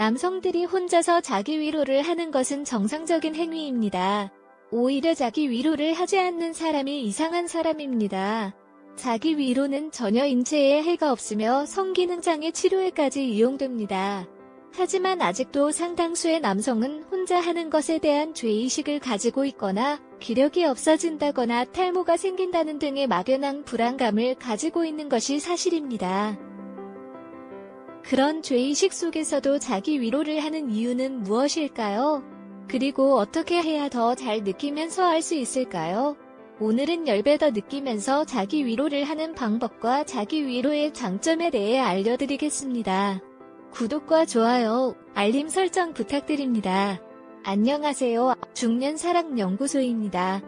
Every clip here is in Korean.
남성들이 혼자서 자기 위로를 하는 것은 정상적인 행위입니다. 오히려 자기 위로를 하지 않는 사람이 이상한 사람입니다. 자기 위로는 전혀 인체에 해가 없으며 성기능장애 치료에까지 이용됩니다. 하지만 아직도 상당수의 남성은 혼자 하는 것에 대한 죄의식을 가지고 있거나 기력이 없어진다거나 탈모가 생긴다는 등의 막연한 불안감을 가지고 있는 것이 사실입니다. 그런 죄의식 속에서도 자기 위로를 하는 이유는 무엇일까요? 그리고 어떻게 해야 더 잘 느끼면서 할 수 있을까요? 오늘은 10배 더 느끼면서 자기 위로를 하는 방법과 자기 위로의 장점에 대해 알려드리겠습니다. 구독과 좋아요, 알림 설정 부탁드립니다. 안녕하세요. 중년사랑연구소입니다.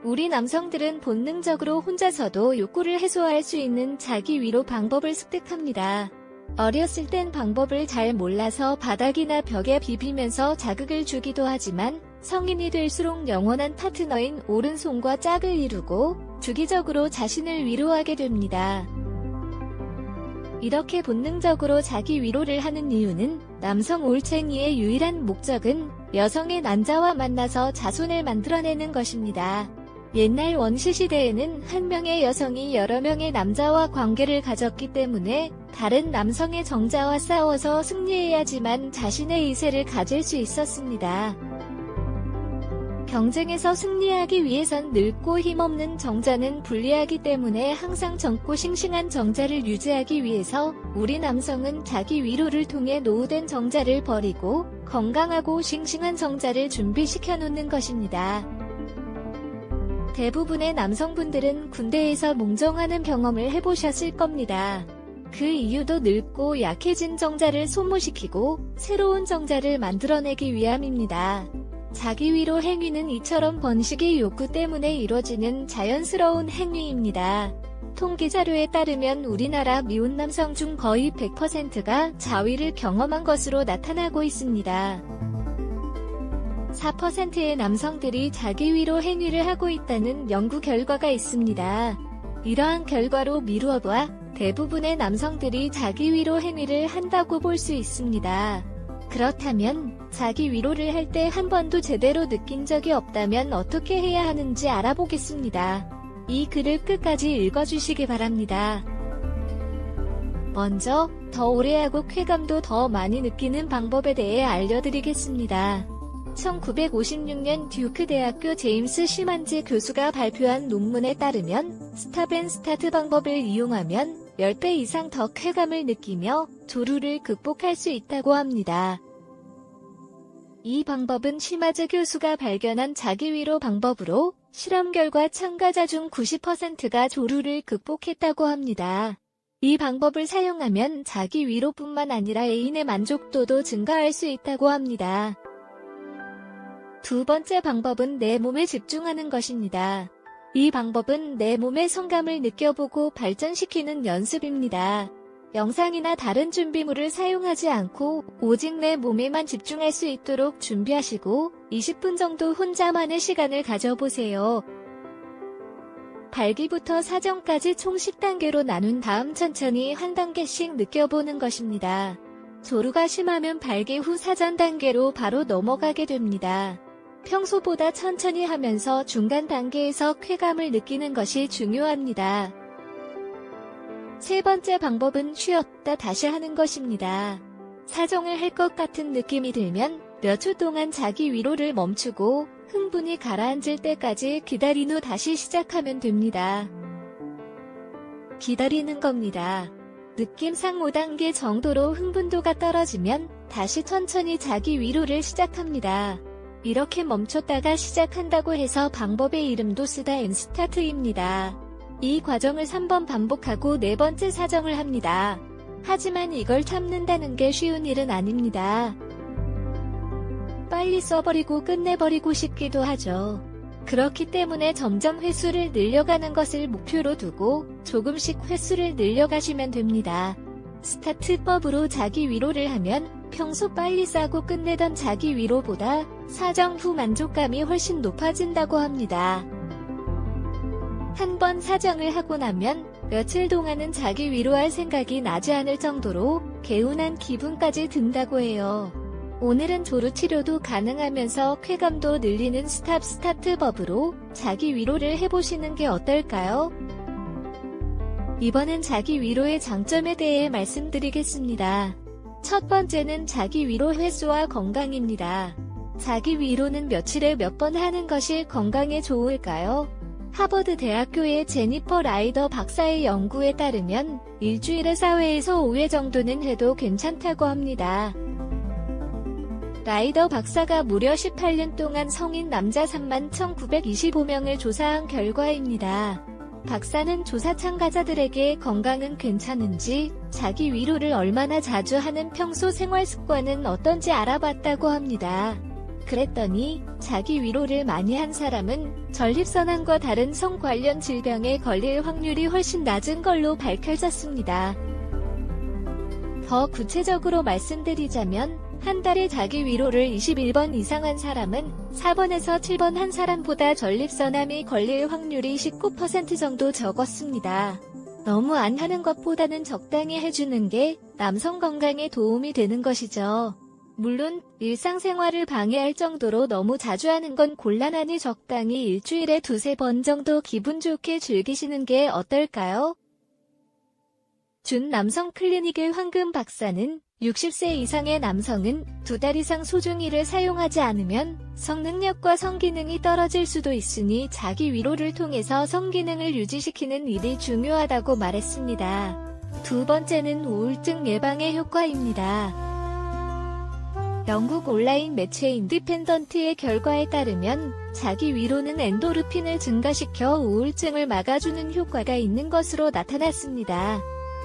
우리 남성들은 본능적으로 혼자서도 욕구를 해소할 수 있는 자기 위로 방법을 습득합니다. 어렸을 땐 방법을 잘 몰라서 바닥이나 벽에 비비면서 자극을 주기도 하지만 성인이 될수록 영원한 파트너인 오른손과 짝을 이루고 주기적으로 자신을 위로하게 됩니다. 이렇게 본능적으로 자기 위로를 하는 이유는 남성 올챙이의 유일한 목적은 여성의 난자와 만나서 자손을 만들어내는 것입니다. 옛날 원시시대에는 한 명의 여성이 여러 명의 남자와 관계를 가졌기 때문에 다른 남성의 정자와 싸워서 승리해야지만 자신의 이세를 가질 수 있었습니다. 경쟁에서 승리하기 위해선 늙고 힘없는 정자는 불리하기 때문에 항상 젊고 싱싱한 정자를 유지하기 위해서 우리 남성은 자기 위로를 통해 노후된 정자를 버리고 건강하고 싱싱한 정자를 준비시켜 놓는 것입니다. 대부분의 남성분들은 군대에서 몽정하는 경험을 해보셨을 겁니다. 그 이유도 늙고 약해진 정자를 소모시키고 새로운 정자를 만들어내기 위함입니다. 자기 위로 행위는 이처럼 번식의 욕구 때문에 이루어지는 자연스러운 행위입니다. 통계자료에 따르면 우리나라 미혼 남성 중 거의 100%가 자위를 경험한 것으로 나타나고 있습니다. 4%의 남성들이 자기 위로 행위를 하고 있다는 연구 결과가 있습니다. 이러한 결과로 미루어봐 대부분의 남성들이 자기 위로 행위를 한다고 볼 수 있습니다. 그렇다면 자기 위로를 할 때 한 번도 제대로 느낀 적이 없다면 어떻게 해야 하는지 알아보겠습니다. 이 글을 끝까지 읽어주시기 바랍니다. 먼저 더 오래 하고 쾌감도 더 많이 느끼는 방법에 대해 알려드리겠습니다. 1956년 듀크 대학교 제임스 시만즈 교수가 발표한 논문에 따르면 스탑 앤 스타트 방법을 이용하면 10배 이상 더 쾌감을 느끼며 조루를 극복할 수 있다고 합니다. 이 방법은 시마즈 교수가 발견한 자기 위로 방법으로 실험 결과 참가자 중 90%가 조루를 극복했다고 합니다. 이 방법을 사용하면 자기 위로뿐만 아니라 애인의 만족도도 증가할 수 있다고 합니다. 두 번째 방법은 내 몸에 집중하는 것입니다. 이 방법은 내 몸의 성감을 느껴보고 발전시키는 연습입니다. 영상이나 다른 준비물을 사용하지 않고 오직 내 몸에만 집중할 수 있도록 준비하시고 20분 정도 혼자만의 시간을 가져보세요. 발기부터 사정까지 총 10단계로 나눈 다음 천천히 한 단계씩 느껴보는 것입니다. 조루가 심하면 발기 후 사전 단계로 바로 넘어가게 됩니다. 평소보다 천천히 하면서 중간 단계에서 쾌감을 느끼는 것이 중요합니다. 세 번째 방법은 쉬었다 다시 하는 것입니다. 사정을 할 것 같은 느낌이 들면 몇 초 동안 자기 위로를 멈추고 흥분이 가라앉을 때까지 기다린 후 다시 시작하면 됩니다. 기다리는 겁니다. 느낌상 5단계 정도로 흥분도가 떨어지면 다시 천천히 자기 위로를 시작합니다. 이렇게 멈췄다가 시작한다고 해서 방법의 이름도 쓰다 앤 스타트입니다. 이 과정을 3번 반복하고 네 번째 사정을 합니다. 하지만 이걸 참는다는 게 쉬운 일은 아닙니다. 빨리 써버리고 끝내버리고 싶기도 하죠. 그렇기 때문에 점점 횟수를 늘려가는 것을 목표로 두고 조금씩 횟수를 늘려가시면 됩니다. 스타트법으로 자기 위로를 하면 평소 빨리 싸고 끝내던 자기 위로보다 사정 후 만족감이 훨씬 높아진다고 합니다. 한 번 사정을 하고 나면 며칠 동안은 자기 위로할 생각이 나지 않을 정도로 개운한 기분까지 든다고 해요. 오늘은 조루 치료도 가능하면서 쾌감도 늘리는 스타트 법으로 자기 위로를 해보시는 게 어떨까요? 이번엔 자기 위로의 장점에 대해 말씀드리겠습니다. 첫 번째는 자기 위로 횟수와 건강입니다. 자기 위로는 며칠에 몇 번 하는 것이 건강에 좋을까요? 하버드 대학교의 제니퍼 라이더 박사의 연구에 따르면 일주일에 4회에서 5회 정도는 해도 괜찮다고 합니다. 라이더 박사가 무려 18년 동안 성인 남자 31,925명을 조사한 결과입니다. 박사는 조사 참가자들에게 건강은 괜찮은지, 자기 위로를 얼마나 자주 하는 평소 생활 습관은 어떤지 알아봤다고 합니다. 그랬더니 자기 위로를 많이 한 사람은 전립선암과 다른 성 관련 질병에 걸릴 확률이 훨씬 낮은 걸로 밝혀졌습니다. 더 구체적으로 말씀드리자면 한 달에 자기 위로를 21번 이상 한 사람은 4번에서 7번 한 사람보다 전립선암이 걸릴 확률이 19% 정도 적었습니다. 너무 안 하는 것보다는 적당히 해주는 게 남성 건강에 도움이 되는 것이죠. 물론 일상생활을 방해할 정도로 너무 자주 하는 건 곤란하니 적당히 일주일에 2-3번 정도 기분 좋게 즐기시는 게 어떨까요? 준 남성 클리닉의 황금 박사는 60세 이상의 남성은 2달 이상 소중이를 사용하지 않으면 성능력과 성기능이 떨어질 수도 있으니 자기 위로를 통해서 성기능을 유지시키는 일이 중요하다고 말했습니다. 두 번째는 우울증 예방의 효과입니다. 영국 온라인 매체 인디펜던트의 결과에 따르면 자기 위로는 엔도르핀을 증가시켜 우울증을 막아주는 효과가 있는 것으로 나타났습니다.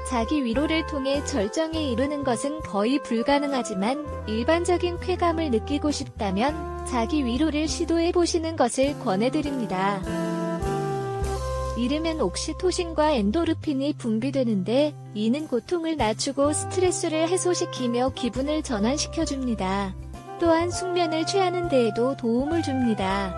자기 위로를 통해 절정에 이르는 것은 거의 불가능하지만 일반적인 쾌감을 느끼고 싶다면 자기 위로를 시도해보시는 것을 권해드립니다. 이르면 옥시토신과 엔도르핀이 분비되는데 이는 고통을 낮추고 스트레스를 해소시키며 기분을 전환시켜줍니다. 또한 숙면을 취하는 데에도 도움을 줍니다.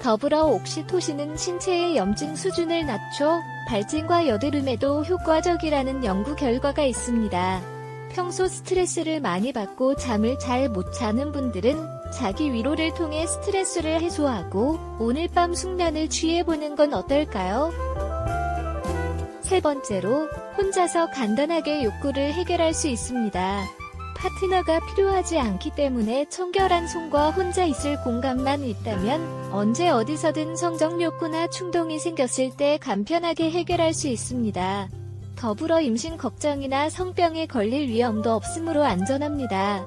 더불어 옥시토신은 신체의 염증 수준을 낮춰 발진과 여드름에도 효과적이라는 연구 결과가 있습니다. 평소 스트레스를 많이 받고 잠을 잘 못 자는 분들은 자기 위로를 통해 스트레스를 해소하고 오늘 밤 숙면을 취해보는 건 어떨까요? 세 번째로, 혼자서 간단하게 욕구를 해결할 수 있습니다. 파트너가 필요하지 않기 때문에 청결한 손과 혼자 있을 공간만 있다면 언제 어디서든 성적 욕구나 충동이 생겼을 때 간편하게 해결할 수 있습니다. 더불어 임신 걱정이나 성병에 걸릴 위험도 없으므로 안전합니다.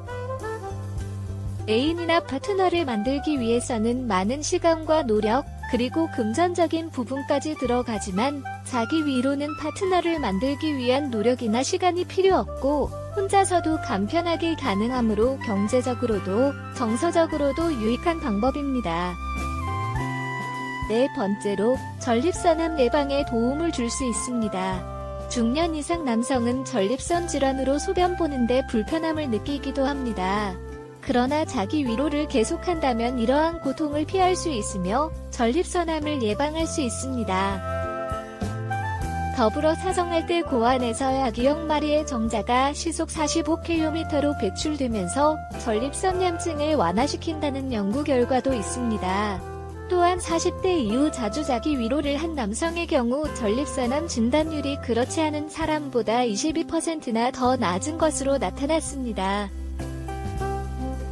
애인이나 파트너를 만들기 위해서는 많은 시간과 노력, 그리고 금전적인 부분까지 들어가지만 자기 위로는 파트너를 만들기 위한 노력이나 시간이 필요 없고 혼자서도 간편하게 가능하므로 경제적으로도 정서적으로도 유익한 방법입니다. 네 번째로, 전립선암 예방에 도움을 줄 수 있습니다. 중년 이상 남성은 전립선 질환으로 소변 보는데 불편함을 느끼기도 합니다. 그러나 자기 위로를 계속한다면 이러한 고통을 피할 수 있으며 전립선암을 예방할 수 있습니다. 더불어 사정할 때 고안에서 약 2억 마리의 정자가 시속 45km로 배출되면서 전립선염증을 완화시킨다는 연구 결과도 있습니다. 또한 40대 이후 자주 자기 위로를 한 남성의 경우 전립선암 진단율이 그렇지 않은 사람보다 22%나 더 낮은 것으로 나타났습니다.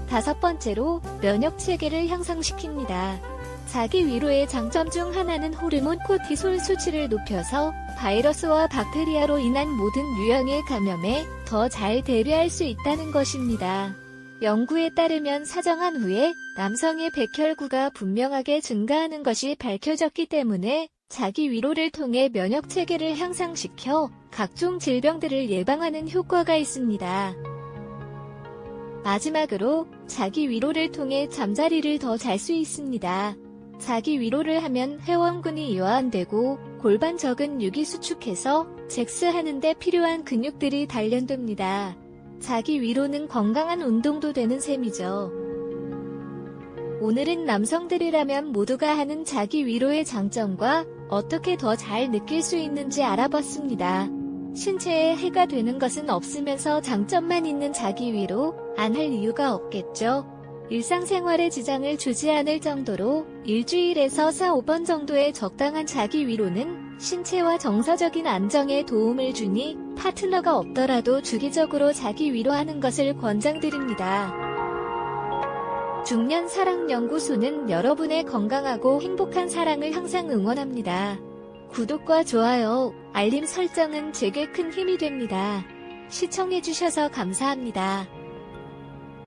다섯 번째로, 면역체계를 향상시킵니다. 자기 위로의 장점 중 하나는 호르몬 코티솔 수치를 높여서 바이러스와 박테리아로 인한 모든 유형의 감염에 더 잘 대비할 수 있다는 것입니다. 연구에 따르면 사정한 후에 남성의 백혈구가 분명하게 증가하는 것이 밝혀졌기 때문에 자기 위로를 통해 면역체계를 향상시켜 각종 질병들을 예방하는 효과가 있습니다. 마지막으로, 자기 위로를 통해 잠자리를 더 잘 수 있습니다. 자기 위로를 하면 회원근이 이완되고 골반 적은육이 수축해서 잭스하는 데 필요한 근육들이 단련됩니다. 자기 위로는 건강한 운동도 되는 셈이죠. 오늘은 남성들이라면 모두가 하는 자기 위로의 장점과 어떻게 더 잘 느낄 수 있는지 알아봤습니다. 신체에 해가 되는 것은 없으면서 장점만 있는 자기 위로 안 할 이유가 없겠죠. 일상생활에 지장을 주지 않을 정도로 일주일에서 4-5번 정도의 적당한 자기 위로는 신체와 정서적인 안정에 도움을 주니 파트너가 없더라도 주기적으로 자기 위로하는 것을 권장드립니다. 중년사랑연구소는 여러분의 건강하고 행복한 사랑을 항상 응원합니다. 구독과 좋아요, 알림 설정은 제게 큰 힘이 됩니다. 시청해주셔서 감사합니다.